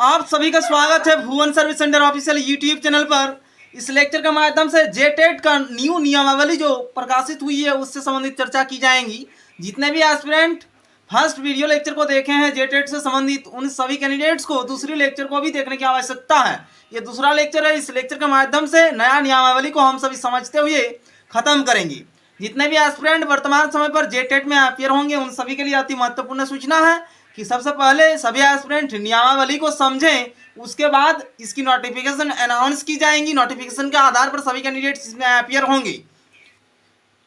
आप सभी का स्वागत है Bhuvan service centre official YouTube channel पर। इस लेक्चर के माध्यम से जेटेट का न्यू नियमावली जो प्रकाशित हुई है उससे संबंधित चर्चा की जाएंगी। जितने भी एस्पिरेंट फर्स्ट वीडियो लेक्चर को देखे हैं जेटेट से संबंधित, उन सभी कैंडिडेट्स को दूसरी लेक्चर को भी देखने की आवश्यकता है। ये दूसरा लेक्चर है। इस लेक्चर के माध्यम से नया नियमावली को हम सभी समझते हुए खत्म करेंगे। जितने भी एस्पिरेंट वर्तमान समय पर जेटेट में अपियर होंगे उन सभी के लिए अति महत्वपूर्ण सूचना है कि सबसे पहले सभी एस्पिरेंट नियमावली को समझें, उसके बाद इसकी नोटिफिकेशन अनाउंस की जाएंगी। नोटिफिकेशन के आधार पर सभी कैंडिडेट्स इसमें अपियर होंगे।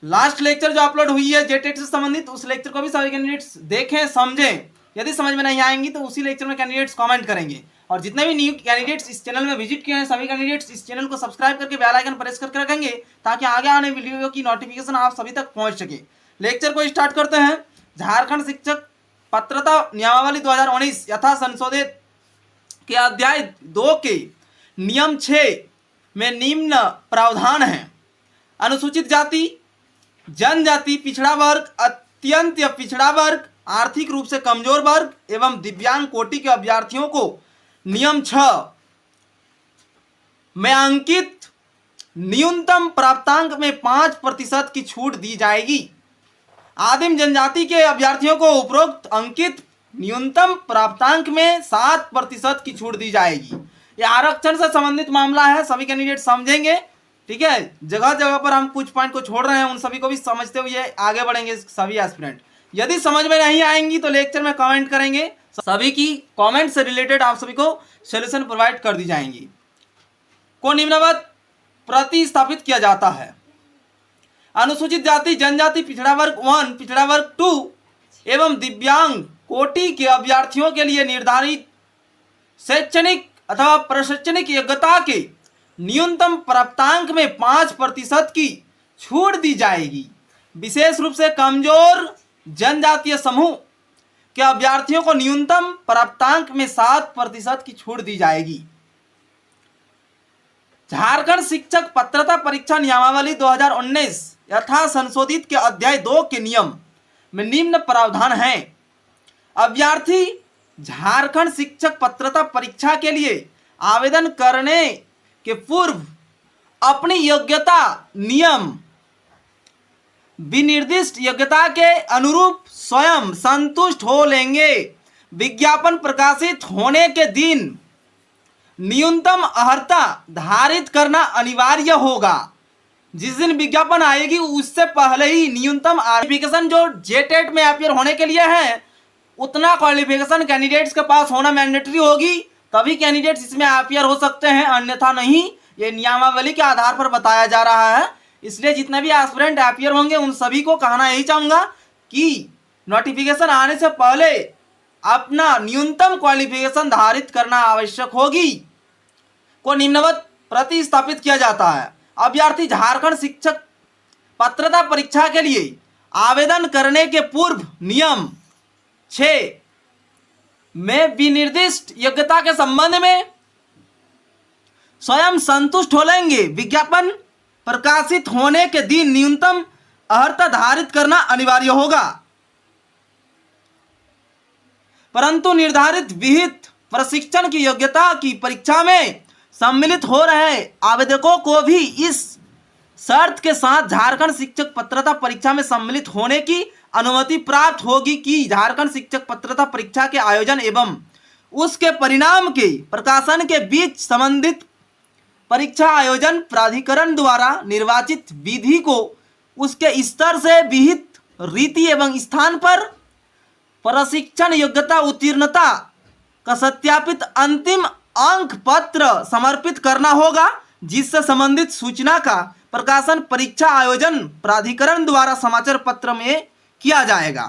लास्ट लेक्चर जो अपलोड हुई है जेटेट से संबंधित, उस लेक्चर को भी सभी कैंडिडेट्स देखें, समझें। यदि समझ में नहीं आएंगी तो उसी लेक्चर में कैंडिडेट्स कमेंट करेंगे। और जितने भी न्यू कैंडिडेट्स इस चैनल में विजिट किए हैं सभी कैंडिडेट्स इस चैनल को सब्सक्राइब करके बेल आइकन प्रेस करके रखेंगे ताकि आगे आने वीडियो की नोटिफिकेशन आप सभी तक पहुंच सके। लेक्चर को स्टार्ट करते हैं। झारखंड शिक्षक पात्रता नियमावली 2019 यथा संशोधित के अध्याय 2 के नियम 6 में निम्न प्रावधान हैं। अनुसूचित जाति, जनजाति, पिछड़ा वर्ग, अत्यंत पिछड़ा वर्ग, आर्थिक रूप से कमजोर वर्ग एवं दिव्यांग कोटि के अभ्यर्थियों को नियम 6 में अंकित न्यूनतम प्राप्तांक में 5% की छूट दी जाएगी। आदिम जनजाति के अभ्यर्थियों को उपरोक्त अंकित न्यूनतम प्राप्तांक में 7% की छूट दी जाएगी। यह आरक्षण से संबंधित मामला है, सभी कैंडिडेट समझेंगे। ठीक है, जगह जगह पर हम कुछ पॉइंट को छोड़ रहे हैं, उन सभी को भी समझते हुए आगे बढ़ेंगे सभी एस्पिरेंट। यदि समझ में नहीं आएंगी तो लेक्चर में कमेंट करेंगे, सभी की कमेंट से रिलेटेड आप सभी को सॉल्यूशन प्रोवाइड कर दी जाएंगी। को निम्नवत प्रतिस्थापित किया जाता है। अनुसूचित जाति, जनजाति, पिछड़ा वर्ग 1, पिछड़ा वर्ग 2 एवं दिव्यांग कोटि के अभ्यर्थियों के लिए निर्धारित शैक्षणिक अथवा प्रशैक्षणिक योग्यता के न्यूनतम प्राप्तांक में 5% की छूट दी जाएगी। विशेष रूप से कमजोर जनजातीय समूह के अभ्यर्थियों को न्यूनतम प्राप्तांक में 7% की छूट दी जाएगी। झारखंड शिक्षक पात्रता परीक्षा नियमावली 2019 यथा संशोधित के अध्याय 2 के नियम में निम्न प्रावधान हैं। अभ्यर्थी झारखंड शिक्षक पात्रता परीक्षा के लिए आवेदन करने के पूर्व अपनी योग्यता नियम विनिर्दिष्ट योग्यता के अनुरूप स्वयं संतुष्ट हो लेंगे। विज्ञापन प्रकाशित होने के दिन न्यूनतम अर्हता धारित करना अनिवार्य होगा। जिस दिन विज्ञापन आएगी उससे पहले ही न्यूनतम क्वालिफिकेशन जो जेटेट में अपियर होने के लिए है उतना क्वालिफिकेशन कैंडिडेट्स के पास होना मैंडेटरी होगी, तभी कैंडिडेट्स इसमें अपियर हो सकते हैं, अन्यथा नहीं। ये नियमावली के आधार पर बताया जा रहा है, इसलिए जितने भी एस्पिरेंट अपियर होंगे उन सभी को कहना यही चाहूंगा कि नोटिफिकेशन आने से पहले अपना न्यूनतम क्वालिफिकेशन धारित करना आवश्यक होगी। को निम्नवत प्रतिस्थापित किया जाता है। अभ्यर्थी झारखंड शिक्षक पात्रता परीक्षा के लिए आवेदन करने के पूर्व नियम 6 में विनिर्दिष्ट योग्यता के संबंध में स्वयं संतुष्ट हो लेंगे। विज्ञापन प्रकाशित होने के दिन न्यूनतम अर्हता धारित करना अनिवार्य होगा, परंतु निर्धारित विहित प्रशिक्षण की योग्यता की परीक्षा में सम्मिलित हो रहे आवेदकों को भी इस शर्त के साथ झारखंड शिक्षक पात्रता परीक्षा में सम्मिलित होने की अनुमति प्राप्त होगी कि झारखंड शिक्षक पात्रता परीक्षा के आयोजन एवं उसके परिणाम के प्रकाशन के बीच संबंधित परीक्षा आयोजन प्राधिकरण द्वारा निर्वाचित विधि को उसके स्तर से विहित रीति एवं स्थान पर प्रशिक्षण योग्यता उत्तीर्णता का सत्यापित अंतिम अंक पत्र समर्पित करना होगा, जिससे संबंधित सूचना का प्रकाशन परीक्षा आयोजन प्राधिकरण द्वारा समाचार पत्र में किया जाएगा।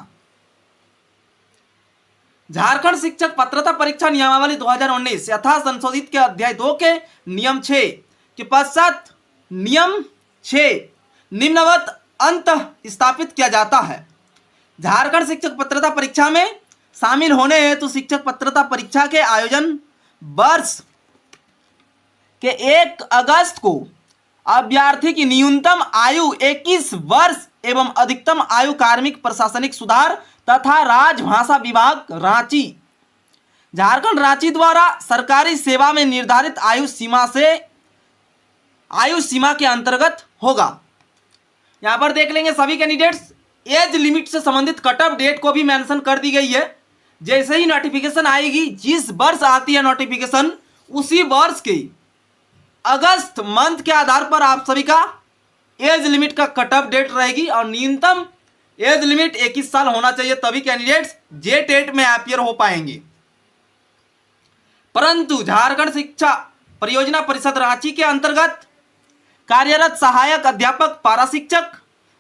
झारखंड शिक्षक पात्रता परीक्षा नियमावली 2019 यथा संशोधित के अध्याय 2 के नियम 6 के पश्चात नियम 6 निम्नवत अंत स्थापित किया जाता है। झारखंड शिक्षक पात्रता परीक्षा में शामिल होने हेतु शिक्षक पात्रता परीक्षा के आयोजन वर्ष के 1 अगस्त को अभ्यर्थी की न्यूनतम आयु 21 वर्ष एवं अधिकतम आयु कार्मिक प्रशासनिक सुधार तथा राजभाषा विभाग रांची झारखंड रांची द्वारा सरकारी सेवा में निर्धारित आयु सीमा के अंतर्गत होगा। यहां पर देख लेंगे सभी कैंडिडेट्स, एज लिमिट से संबंधित कट ऑफ डेट को भी मेंशन कर दी गई है। जैसे ही नोटिफिकेशन आएगी, जिस वर्ष आती है नोटिफिकेशन, उसी वर्ष के अगस्त मंथ के आधार पर आप सभी का एज लिमिट का कट ऑफ डेट रहेगी और न्यूनतम एज लिमिट 21 साल होना चाहिए, तभी कैंडिडेट्स जेटेट में अपीयर हो पाएंगे। परंतु झारखंड शिक्षा परियोजना परिषद रांची के अंतर्गत कार्यरत सहायक अध्यापक पारा शिक्षक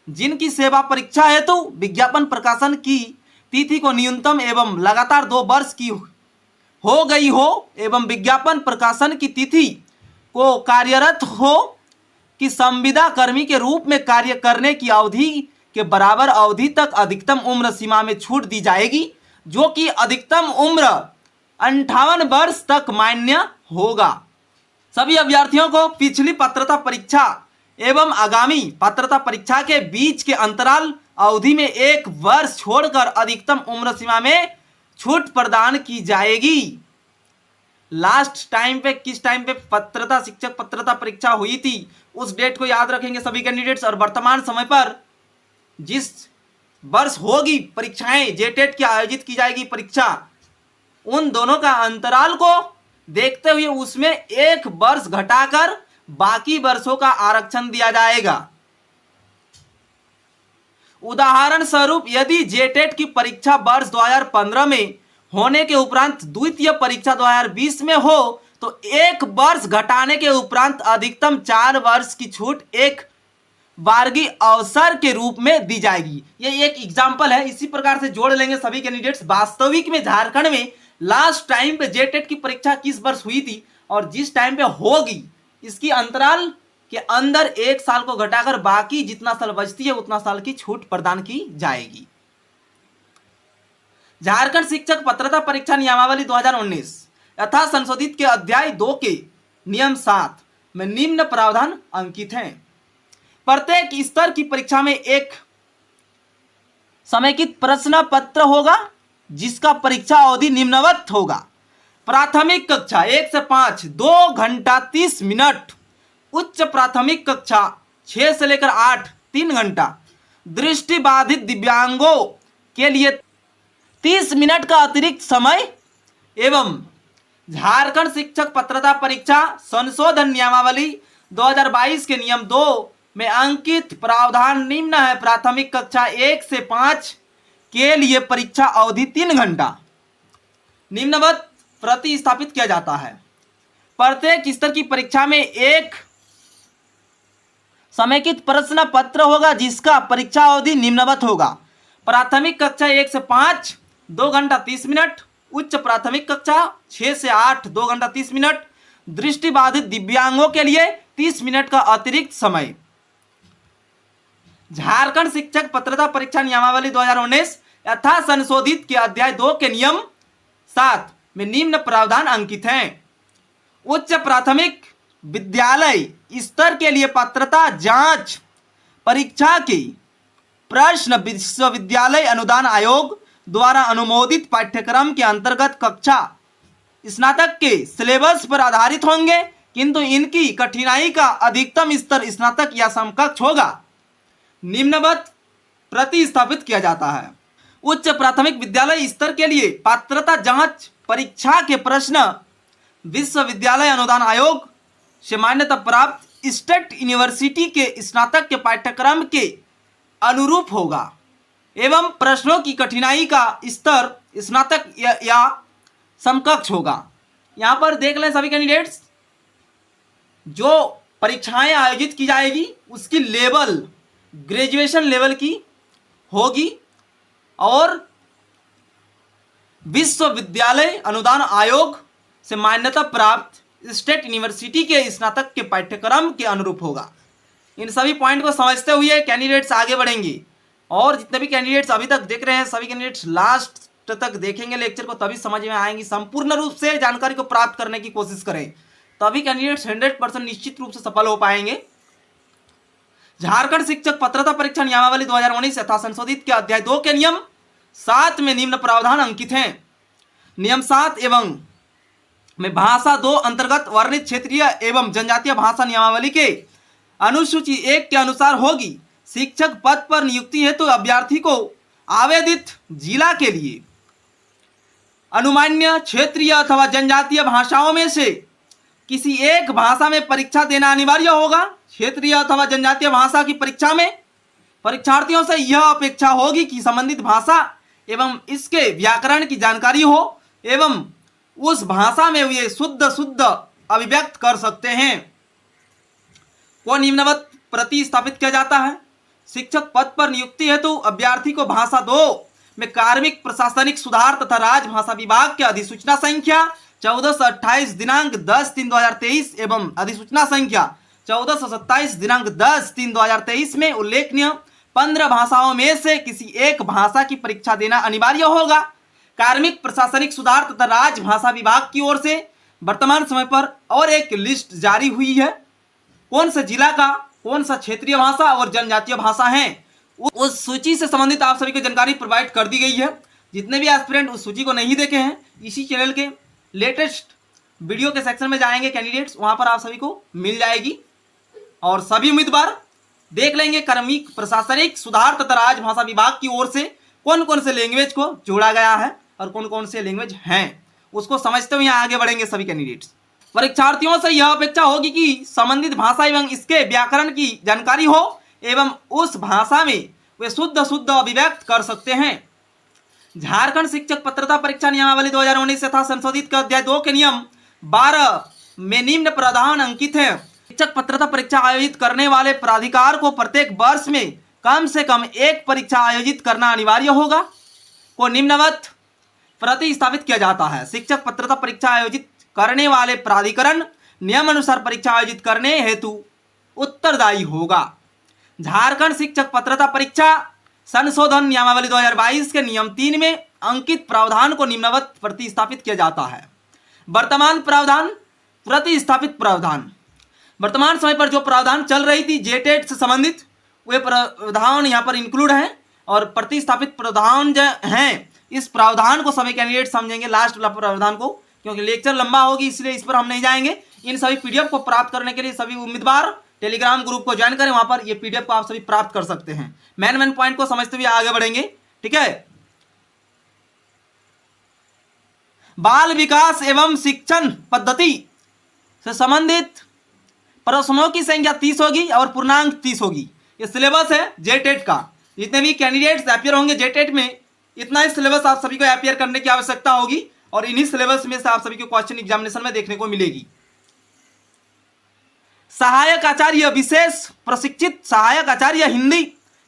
जिनकी सेवा परीक्षा हेतु विज्ञापन प्रकाशन की तिथि को न्यूनतम एवं लगातार 2 वर्ष की हो गई हो एवं विज्ञापन प्रकाशन की तिथि को कार्यरत हो कि संविदा कर्मी के रूप में कार्य करने की अवधि के बराबर अवधि तक अधिकतम उम्र सीमा में छूट दी जाएगी, जो कि अधिकतम उम्र 58 वर्ष तक मान्य होगा। सभी अभ्यर्थियों को पिछली पात्रता परीक्षा एवं आगामी पात्रता परीक्षा के बीच के अंतराल अवधि में 1 वर्ष छोड़कर अधिकतम उम्र सीमा में छूट प्रदान की जाएगी। लास्ट टाइम पे किस टाइम पे पात्रता शिक्षक पात्रता परीक्षा हुई थी, उस डेट को याद रखेंगे सभी कैंडिडेट्स। और वर्तमान समय पर जिस वर्ष होगी परीक्षाएं, जेटेट की आयोजित की जाएगी परीक्षा, उन दोनों का अंतराल को देखते हुए उसमें 1 वर्ष घटाकर बाकी वर्षों का आरक्षण दिया जाएगा। उदाहरण स्वरूप, यदि जेटेट की परीक्षा वर्ष 2015 में होने के उपरांत द्वितीय परीक्षा 2020 में हो तो 1 वर्ष घटाने के उपरांत अधिकतम 4 वर्ष की छूट एक बारगी अवसर के रूप में दी जाएगी। ये एक एग्जाम्पल है, इसी प्रकार से जोड़ लेंगे सभी कैंडिडेट्स। वास्तविक में झारखंड में लास्ट टाइम पे जेटेट की परीक्षा किस वर्ष हुई थी और जिस टाइम पे होगी, इसकी अंतराल के अंदर 1 साल को घटाकर बाकी जितना साल बचती है उतना साल की छूट प्रदान की जाएगी। झारखंड शिक्षक पात्रता परीक्षा नियमावली 2019 यथा संशोधित के अध्याय 2 के नियम 7 में निम्न प्रावधान अंकित हैं। प्रत्येक स्तर की परीक्षा में एक समेकित प्रश्न पत्र होगा जिसका परीक्षा अवधि निम्नवत होगा। प्राथमिक कक्षा 1 से 5 2 घंटा 30 मिनट, उच्च प्राथमिक कक्षा 6 से लेकर 8 3 घंटा, दृष्टिबाधित दिव्यांगों के लिए 30 मिनट का अतिरिक्त समय एवं झारखंड शिक्षक पात्रता परीक्षा संशोधन नियमावली 2022 के नियम 2 में अंकित प्रावधान निम्न है। प्राथमिक कक्षा 1 से 5 के लिए परीक्षा अवधि 3 घंटा निम्नवत प्रतिस्थापित किया जाता है। प्रत्येक स्तर की परीक्षा में एक समेकित प्रश्न पत्र होगा जिसका परीक्षा अवधि निम्नवत होगा। प्राथमिक कक्षा 1 से 5 2 घंटा 30 मिनट, उच्च प्राथमिक कक्षा 6 से 8 2 घंटा 30 मिनट, दृष्टिबाधित दिव्यांगों के लिए 30 मिनट का अतिरिक्त समय। झारखंड शिक्षक पात्रता परीक्षा नियमावली 2019 यथा संशोधित के अध्याय 2 के नियम 7 में निम्न प्रावधान अंकित हैं। उच्च प्राथमिक विद्यालय स्तर के लिए पात्रता जांच परीक्षा के प्रश्न विश्वविद्यालय अनुदान आयोग द्वारा अनुमोदित पाठ्यक्रम के अंतर्गत कक्षा स्नातक के सिलेबस पर आधारित होंगे, किंतु इनकी कठिनाई का अधिकतम स्तर स्नातक या समकक्ष होगा। निम्नवत प्रतिस्थापित किया जाता है। उच्च प्राथमिक विद्यालय स्तर के लिए पात्रता जांच परीक्षा के प्रश्न विश्वविद्यालय अनुदान आयोग से मान्यता प्राप्त स्टेट यूनिवर्सिटी के स्नातक के पाठ्यक्रम के अनुरूप होगा एवं प्रश्नों की कठिनाई का स्तर स्नातक या समकक्ष होगा। यहाँ पर देख लें सभी कैंडिडेट्स, जो परीक्षाएं आयोजित की जाएगी उसकी लेवल ग्रेजुएशन लेवल की होगी और विश्वविद्यालय अनुदान आयोग से मान्यता प्राप्त स्टेट यूनिवर्सिटी के स्नातक के पाठ्यक्रम के अनुरूप होगा। इन सभी पॉइंट को समझते हुए कैंडिडेट्स आगे बढ़ेंगे और जितने भी कैंडिडेट्स अभी तक देख रहे हैं सभी कैंडिडेट्स लास्ट तक देखेंगे लेक्चर को, तभी समझ में आएंगी। संपूर्ण रूप से जानकारी को प्राप्त करने की कोशिश करें, तभी कैंडिडेट्स 100% निश्चित रूप से सफल हो पाएंगे। झारखंड शिक्षक पात्रता परीक्षा नियमावली 2019 यथा संशोधित के अध्याय 2 के नियम 7 में निम्न प्रावधान अंकित हैं। नियम 7 एवं में भाषा 2 अंतर्गत वर्णित क्षेत्रीय एवं जनजातीय भाषा नियमावली के अनुसूची 1 के अनुसार होगी। शिक्षक पद पर नियुक्ति हेतु अभ्यर्थी को आवेदित जिला के लिए अनुमान्य क्षेत्रीय अथवा जनजातीय भाषाओं में से किसी एक भाषा में परीक्षा देना अनिवार्य होगा। क्षेत्रीय अथवा जनजातीय भाषा की परीक्षा में परीक्षार्थियों से यह अपेक्षा होगी कि संबंधित भाषा एवं इसके व्याकरण की जानकारी हो एवं उस भाषा में वे शुद्ध अभिव्यक्त कर सकते हैं। को निम्नवत प्रतिस्थापित किया जाता है। शिक्षक पद पर नियुक्ति हेतु अभ्यर्थी को भाषा 2 में कार्मिक प्रशासनिक सुधार तथा राजभाषा विभाग के अधिसूचना संख्या 1428 दिनांक 10/3/2023 एवं अधिसूचना संख्या 1427 दिनांक 10/3/2023 में उल्लेखनीय 15 भाषाओं में से किसी एक भाषा की परीक्षा देना अनिवार्य होगा। कार्मिक प्रशासनिक सुधार तथा राजभाषा विभाग की ओर से वर्तमान समय पर और एक लिस्ट जारी हुई है। कौन सा जिला का कौन सा क्षेत्रीय भाषा और जनजातीय भाषा है, उस सूची से संबंधित आप सभी को जानकारी प्रोवाइड कर दी गई है। जितने भी एस्पिरेंट उस सूची को नहीं देखे हैं, इसी चैनल के लेटेस्ट वीडियो के सेक्शन में जाएंगे कैंडिडेट्स, वहां पर आप सभी को मिल जाएगी और सभी उम्मीदवार देख लेंगे कार्मिक प्रशासनिक सुधार तथा राजभाषा विभाग की ओर से कौन कौन से लैंग्वेज को जोड़ा गया है और कौन कौन से लैंग्वेज हैं, उसको समझते हुए आगे बढ़ेंगे सभी कैंडिडेट्स। परीक्षार्थियों से यह अपेक्षा होगी कि संबंधित भाषा एवं इसके व्याकरण की जानकारी हो एवं उस भाषा में वे शुद्ध अभिव्यक्त कर सकते हैं। झारखंड शिक्षक पात्रता परीक्षा नियमावली 2019 तथा संशोधित कर अध्याय 2 के नियम 12 में निम्न प्रावधान अंकित है। शिक्षक पात्रता परीक्षा आयोजित करने वाले प्राधिकार को प्रत्येक वर्ष में कम से कम एक परीक्षा आयोजित करना अनिवार्य होगा। को निम्नवत प्रतिस्थापित किया जाता है। शिक्षक पात्रता परीक्षा आयोजित करने वाले प्राधिकरण नियम अनुसार परीक्षा आयोजित करने हेतु उत्तरदायी होगा। झारखंड शिक्षक पात्रता परीक्षा संशोधन नियमावली 2022 के नियम 3 में अंकित प्रावधान को निम्नवत प्रतिस्थापित किया जाता है। वर्तमान प्रावधान प्रतिस्थापित प्रावधान, वर्तमान समय पर जो प्रावधान चल रही थी जेटेट से संबंधित वे प्रावधान यहाँ पर इंक्लूड हैं और प्रतिस्थापित प्रावधान जो हैं इस प्रावधान को सभी कैंडिडेट समझेंगे लास्ट वाला प्रावधान को, क्योंकि लेक्चर लंबा होगी इसलिए इस पर हम नहीं जाएंगे। इन सभी पीडीएफ को प्राप्त करने के लिए सभी उम्मीदवार टेलीग्राम ग्रुप को ज्वाइन करें, वहां पर ये पीडीएफ को आप सभी प्राप्त कर सकते हैं। मेन पॉइंट को समझते हुए आगे बढ़ेंगे, ठीक है। बाल विकास एवं शिक्षण पद्धति से संबंधित प्रश्नों की संख्या 30 होगी और पूर्णांक 30 होगी। ये सिलेबस है जेटेट का। जितने भी कैंडिडेट्स अपियर होंगे जेटेट में, इतना ही सिलेबस आप सभी को अपियर करने की आवश्यकता होगी और इन्हीं सिलेबस में से आप सभी को क्वेश्चन एग्जामिनेशन में देखने को मिलेगी। सहायक आचार्य विशेष प्रशिक्षित सहायक आचार्य हिंदी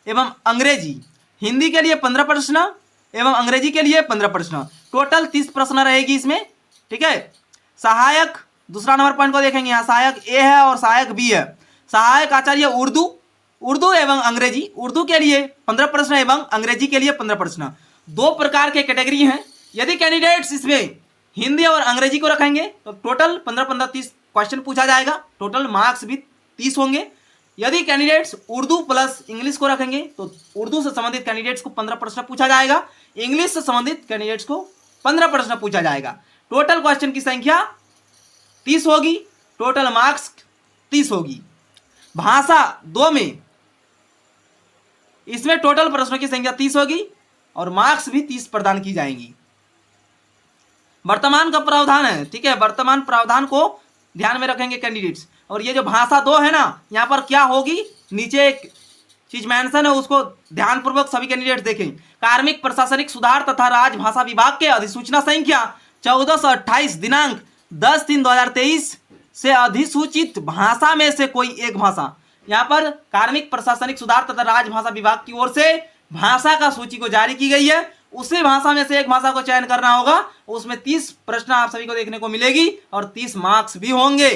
एवं अंग्रेजी, हिंदी के लिए 15 प्रश्न एवं अंग्रेजी के लिए 15 प्रश्न, टोटल 30 प्रश्न रहेगी इसमें, ठीक है। सहायक, दूसरा नंबर पॉइंट को देखेंगे, यहाँ सहायक ए है और सहायक बी है। सहायक आचार्य उर्दू एवं अंग्रेजी, उर्दू के लिए 15 प्रश्न एवं अंग्रेजी के लिए 15 प्रश्न। 2 प्रकार के कैटेगरी हैं। यदि कैंडिडेट्स इसमें हिंदी और अंग्रेजी को रखेंगे तो टोटल 15-15 30 क्वेश्चन पूछा जाएगा, टोटल मार्क्स भी 30 होंगे। यदि कैंडिडेट्स उर्दू प्लस इंग्लिश को रखेंगे तो उर्दू से संबंधित कैंडिडेट्स को 15 प्रश्न पूछा जाएगा, इंग्लिश से संबंधित कैंडिडेट्स को 15 प्रश्न पूछा जाएगा। टोटल क्वेश्चन की संख्या 30 होगी, टोटल मार्क्स 30 होगी। भाषा 2 में इसमें टोटल प्रश्नों की संख्या 30 होगी और मार्क्स भी 30 प्रदान की जाएंगी। वर्तमान का प्रावधान है, ठीक है, वर्तमान प्रावधान को ध्यान में रखेंगे कैंडिडेट्स। और ये जो भाषा 2 है ना, यहाँ पर क्या होगी, नीचे एक चीज मेंशन है, उसको ध्यानपूर्वक सभी कैंडिडेट्स देखें। कार्मिक प्रशासनिक सुधार तथा राजभाषा विभाग के अधिसूचना संख्या 1428 दिनांक 10/3/2023 से अधिसूचित भाषा में से कोई एक भाषा, यहाँ पर कार्मिक प्रशासनिक सुधार तथा राजभाषा विभाग की ओर से भाषा का सूची को जारी की गई है, उसी भाषा में से एक भाषा को चयन करना होगा। उसमें 30 प्रश्न आप सभी को देखने को मिलेगी और 30 मार्क्स भी होंगे।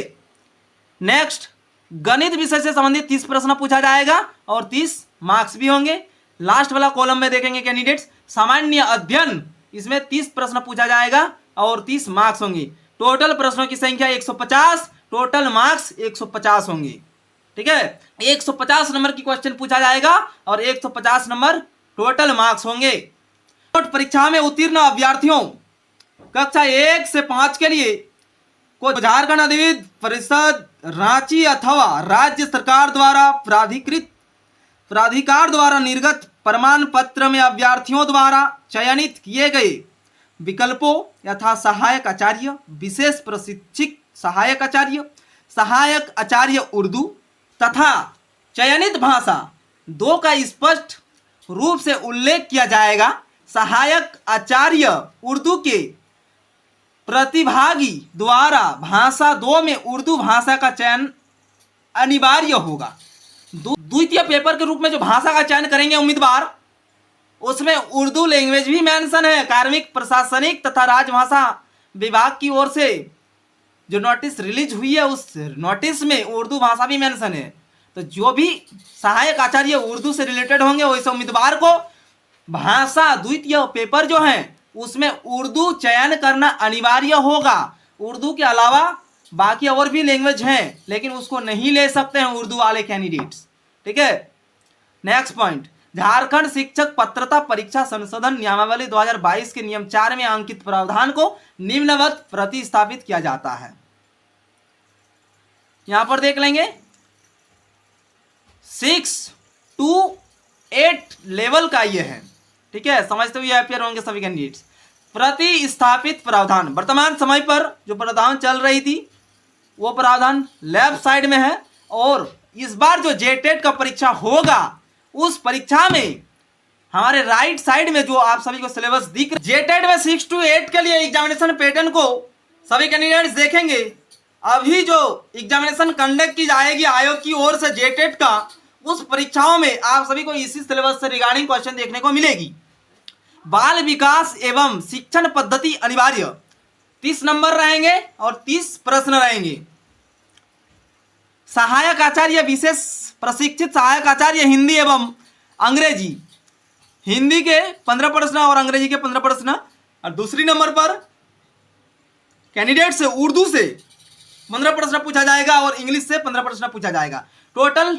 नेक्स्ट, गणित विषय से संबंधित 30 प्रश्न पूछा जाएगा और 30 मार्क्स भी होंगे। लास्ट वाला कॉलम में देखेंगे कैंडिडेट्स, सामान्य अध्ययन, इसमें 30 प्रश्न पूछा जाएगा और 30 मार्क्स होंगे। टोटल प्रश्नों की संख्या 150, टोटल मार्क्स 150 होंगे, ठीक है। 150 नंबर की क्वेश्चन पूछा जाएगा और 150 नंबर टोटल मार्क्स होंगे। परीक्षा में उत्तीर्ण अभ्यर्थियों कक्षा 1 से 5 के लिए को झारखंड अधिविद्य परिषद रांची अथवा राज्य सरकार द्वारा प्राधिकार द्वारा निर्गत प्रमाण पत्र में अभ्यर्थियों द्वारा चयनित किए गए विकल्पों यथा सहायक आचार्य, विशेष प्रशिक्षित सहायक आचार्य, सहायक आचार्य उर्दू तथा चयनित भाषा 2 का स्पष्ट रूप से उल्लेख किया जाएगा। सहायक आचार्य उर्दू के प्रतिभागी द्वारा भाषा 2 में उर्दू भाषा का चयन अनिवार्य होगा। द्वितीय पेपर के रूप में जो भाषा का चयन करेंगे उम्मीदवार, उसमें उर्दू लैंग्वेज भी मेंशन है। कार्मिक, प्रशासनिक तथा राजभाषा विभाग की ओर से जो नोटिस रिलीज हुई है उस नोटिस में उर्दू भाषा भी मेंशन है। तो जो भी सहायक आचार्य उर्दू से रिलेटेड होंगे वैसे उम्मीदवार को भाषा द्वितीय पेपर जो है उसमें उर्दू चयन करना अनिवार्य होगा। उर्दू के अलावा बाकी और भी लैंग्वेज हैं लेकिन उसको नहीं ले सकते हैं उर्दू वाले कैंडिडेट्स। ठीक है, नेक्स्ट पॉइंट, झारखंड शिक्षक पात्रता परीक्षा संशोधन नियमावली 2022 के नियम 4 में अंकित प्रावधान को निम्नवत प्रतिस्थापित किया जाता है। यहां पर देख लेंगे 6 to 8 लेवल का ये है। ठीक है, समझते हुए अपियर होंगे सभी कैंडिडेट्स। प्रतिस्थापित प्रावधान, वर्तमान समय पर जो प्रावधान चल रही थी वो प्रावधान लेफ्ट साइड में है और इस बार जो जेटेट का परीक्षा होगा उस परीक्षा में हमारे राइट साइड में जो आप सभी को सिलेबस दिख रहा है, जेटेट में 6 to 8 के लिए एग्जामिनेशन पैटर्न को सभी कैंडिडेट्स देखेंगे। अभी जो एग्जामिनेशन कंडक्ट की जाएगी आयोग की ओर से जेटेट का, उस परीक्षाओं में आप सभी को इसी सिलेबस से रिगार्डिंग क्वेश्चन देखने को मिलेगी। बाल विकास एवं शिक्षण पद्धति अनिवार्य 30 नंबर रहेंगे और 30 प्रश्न रहेंगे। सहायक आचार्य, विशेष प्रशिक्षित सहायक आचार्य हिंदी एवं अंग्रेजी, हिंदी के 15 प्रश्न और अंग्रेजी के 15 प्रश्न। और दूसरी नंबर पर कैंडिडेट से उर्दू से 15 प्रश्न पूछा जाएगा और इंग्लिश से 15 प्रश्न पूछा जाएगा। टोटल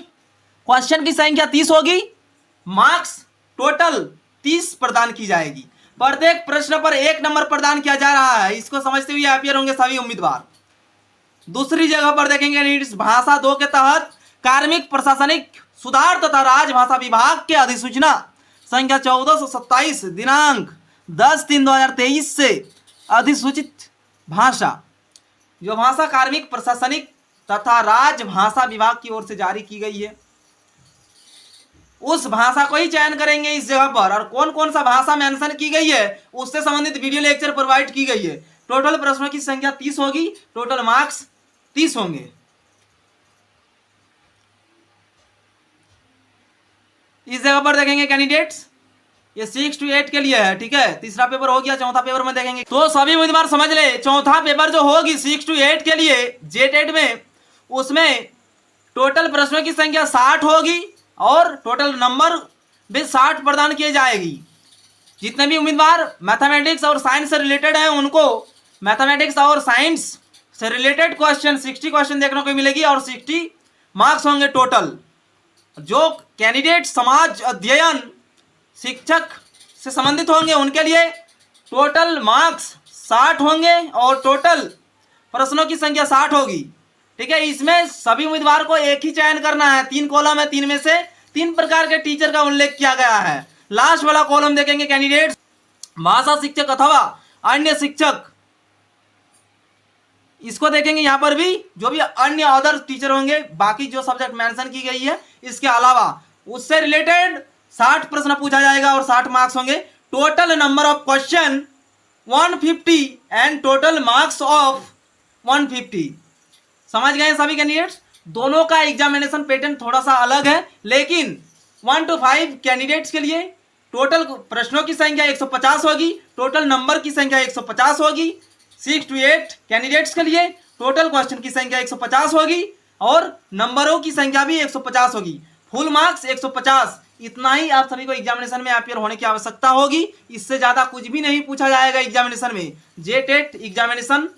क्वेश्चन की संख्या 30 होगी, मार्क्स टोटल 30 प्रदान की जाएगी। प्रत्येक प्रश्न पर 1 नंबर प्रदान किया जा रहा है। इसको समझते हुए अपियर होंगे सभी उम्मीदवार। दूसरी जगह पर देखेंगे भाषा 2 के तहत कार्मिक, प्रशासनिक सुधार तथा राजभाषा विभाग के अधिसूचना संख्या 1427 दिनांक 10/3/2023 से अधिसूचित भाषा, जो भाषा कार्मिक, प्रशासनिक तथा राजभाषा विभाग की ओर से जारी की गई है उस भाषा को ही चयन करेंगे इस जगह पर। और कौन कौन सा भाषा मेंशन की गई है उससे संबंधित वीडियो लेक्चर प्रोवाइड की गई है। टोटल प्रश्नों की संख्या 30 होगी, टोटल मार्क्स 30 होंगे। इस जगह पर देखेंगे कैंडिडेट्स ये 6 to 8 के लिए है। ठीक है, तीसरा पेपर हो गया, चौथा पेपर में देखेंगे। तो सभी उम्मीदवार समझ ले, चौथा पेपर जो होगी 6 to 8 के लिए जेटेट में, उसमें टोटल प्रश्नों की संख्या 60 होगी और टोटल नंबर भी 60 प्रदान किए जाएगी। जितने भी उम्मीदवार मैथमेटिक्स और साइंस से रिलेटेड हैं उनको मैथमेटिक्स और साइंस से रिलेटेड क्वेश्चन 60 क्वेश्चन देखने को मिलेगी और 60 मार्क्स होंगे टोटल। जो कैंडिडेट समाज अध्ययन शिक्षक से संबंधित होंगे उनके लिए टोटल मार्क्स 60 होंगे और टोटल प्रश्नों की संख्या 60 होगी। ठीक है, इसमें सभी उम्मीदवार को एक ही चयन करना है। 3 कॉलम है, 3 में से 3 प्रकार के टीचर का उल्लेख किया गया है। लास्ट वाला कॉलम देखेंगे कैंडिडेट भाषा शिक्षक अथवा अन्य शिक्षक, इसको देखेंगे। यहाँ पर भी जो भी अन्य अदर टीचर होंगे, बाकी जो सब्जेक्ट मेंशन की गई है इसके अलावा उससे रिलेटेड 60 प्रश्न पूछा जाएगा और 60 मार्क्स होंगे। Total number of question 150 and total marks of 150। समझ गए सभी कैंडिडेट्स? दोनों का एग्जामिनेशन पैटर्न थोड़ा सा अलग है, लेकिन 1 to 5 कैंडिडेट्स के लिए टोटल प्रश्नों की संख्या 150 होगी, टोटल नंबर की संख्या 150 होगी। 6 to 8 कैंडिडेट्स के लिए टोटल क्वेश्चन की संख्या 150 होगी और नंबरों की संख्या भी 150 होगी। Full marks 150। इतना ही आप सभी को एग्जामिनेशन में अपियर होने की आवश्यकता होगी। इससे ज़्यादा कुछ भी नहीं पूछा जाएगा एग्जामिनेशन में। जेटेट एग्जामिनेशन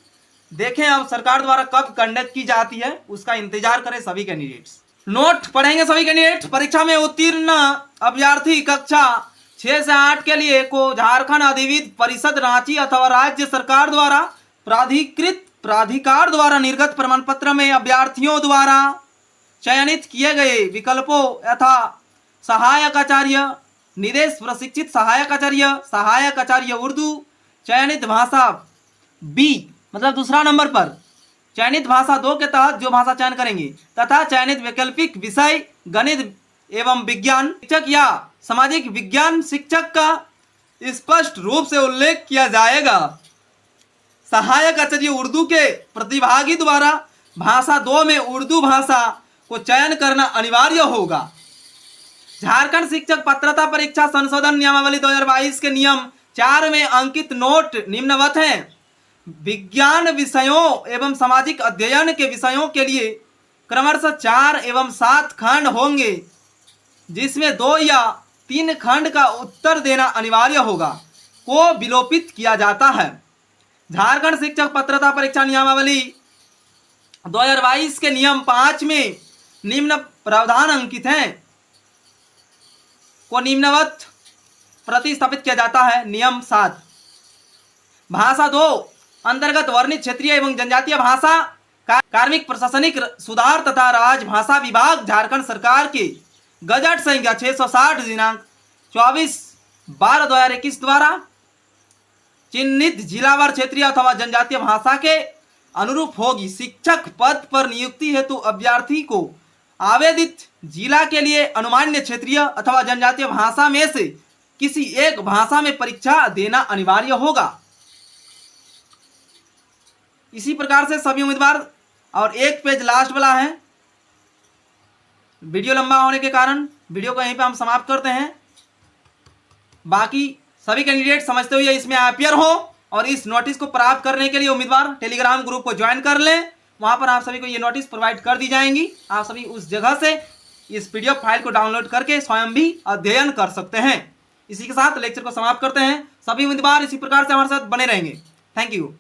देखें अब सरकार द्वारा कब कंडक्ट की जाती है, उसका इंतजार करें सभी कैंडिडेट्स। नोट पढ़ेंगे सभी कैंडिडेट्स। परीक्षा में उत्तीर्ण अभ्यर्थी कक्षा 6 से 8 के लिए को झारखंड अधिविद्य परिषद रांची अथवा राज्य सरकार द्वारा प्राधिकृत प्राधिकार द्वारा निर्गत प्रमाण पत्र में अभ्यर्थियों द्वारा चयनित किए गए विकल्पों यथा सहायक आचार्य, निदेश प्रशिक्षित सहायक आचार्य उर्दू, चयनित भाषा बी मतलब दूसरा नंबर पर चयनित भाषा 2 के तहत जो भाषा चयन करेंगे, तथा चयनित वैकल्पिक विषय गणित एवं विज्ञान शिक्षक या सामाजिक विज्ञान शिक्षक का स्पष्ट रूप से उल्लेख किया जाएगा। सहायक आचार्य उर्दू के प्रतिभागी द्वारा भाषा 2 में उर्दू भाषा को चयन करना अनिवार्य होगा। झारखंड शिक्षक पात्रता परीक्षा संशोधन नियमावली 2022 के नियम 4 में अंकित नोट निम्नवत हैं। विज्ञान विषयों एवं सामाजिक अध्ययन के विषयों के लिए क्रमशः 4 एवं 7 खंड होंगे, जिसमें 2 या 3 खंड का उत्तर देना अनिवार्य होगा, को विलोपित किया जाता है। झारखंड शिक्षक पात्रता परीक्षा नियमावली 2022 के नियम 5 में निम्न प्रावधान अंकित हैं, को निम्नवत प्रतिस्थापित किया जाता है। नियम 7 भाषा 2 अंतर्गत वर्णित क्षेत्रीय एवं जनजातीय भाषा कार्मिक प्रशासनिक सुधार तथा राजभाषा विभाग झारखंड सरकार के गजट संख्या 660 दिनांक 24/12/2021 द्वारा चिन्हित जिलावार क्षेत्रीय अथवा जनजातीय भाषा के अनुरूप होगी। शिक्षक पद पर नियुक्ति हेतु अभ्यर्थी को आवेदित जिला के लिए अनुमान्य क्षेत्रीय अथवा जनजातीय भाषा में से किसी एक भाषा में परीक्षा देना अनिवार्य होगा। इसी प्रकार से सभी उम्मीदवार, और एक पेज लास्ट वाला है। वीडियो लंबा होने के कारण वीडियो को यहीं पे हम समाप्त करते हैं। बाकी सभी कैंडिडेट समझते हुए इसमें अपियर हो और इस नोटिस को प्राप्त करने के लिए उम्मीदवार टेलीग्राम ग्रुप को ज्वाइन कर लें। वहां पर आप सभी को ये नोटिस प्रोवाइड कर दी जाएंगी। आप सभी उस जगह से इस पीडीएफ फाइल को डाउनलोड करके स्वयं भी अध्ययन कर सकते हैं। इसी के साथ लेक्चर को समाप्त करते हैं। सभी उम्मीदवार इसी प्रकार से हमारे साथ बने रहेंगे। Thank you.